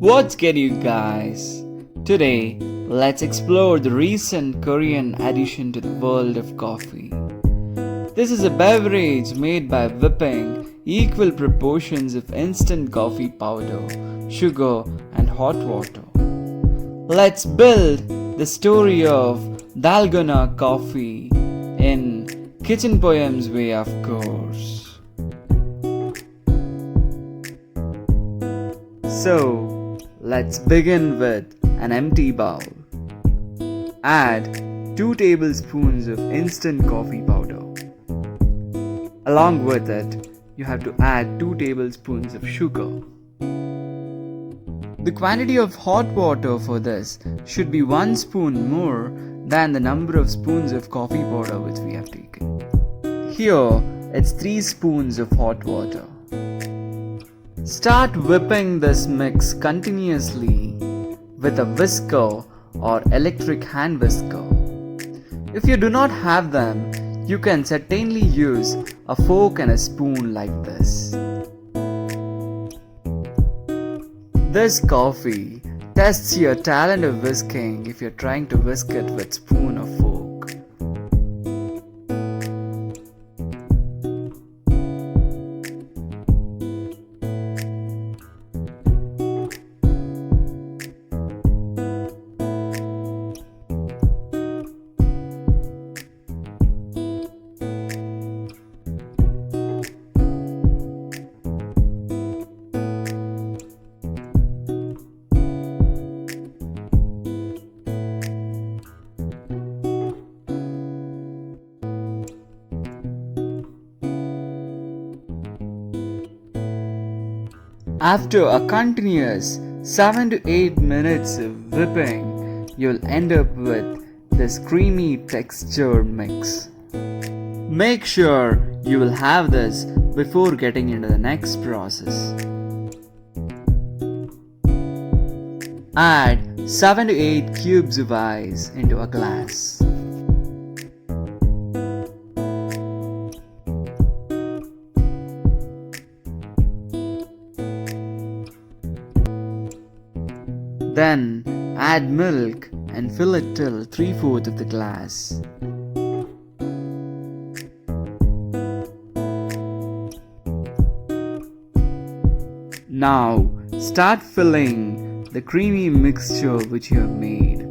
What's good, you guys? Today, let's explore the recent Korean addition to the world of coffee. This is a beverage made by whipping equal proportions of instant coffee powder, sugar, and hot water. Let's build the story of Dalgona Coffee in Kitchen Poems way, of course. So, let's begin with an empty bowl. Add 2 tablespoons of instant coffee powder. Along with it, you have to add 2 tablespoons of sugar. The quantity of hot water for this should be 1 spoon more than the number of spoons of coffee powder which we have taken. Here, it's 3 spoons of hot water. Start whipping this mix continuously with a whisker or electric hand whisker. If you do not have them, you can certainly use a fork and a spoon like this. This coffee tests your talent of whisking if you're trying to whisk it with spoon or fork. After a continuous 7 to 8 minutes of whipping, you'll end up with this creamy texture mix. Make sure you will have this before getting into the next process. Add 7 to 8 cubes of ice into a glass. Then add milk and fill it till 3/4 of the glass. Now start filling the creamy mixture which you have made.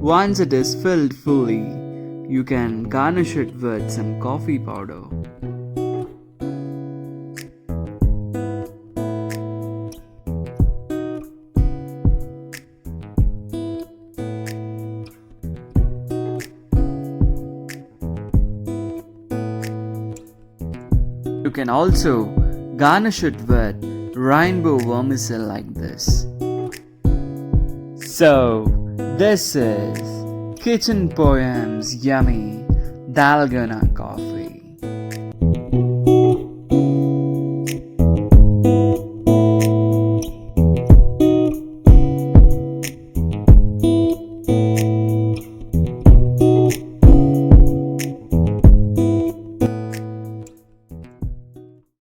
Once it is filled fully, you can garnish it with some coffee powder. You can also garnish it with rainbow vermicelli like this. So, this is Kitchen Poems Yummy Dalgona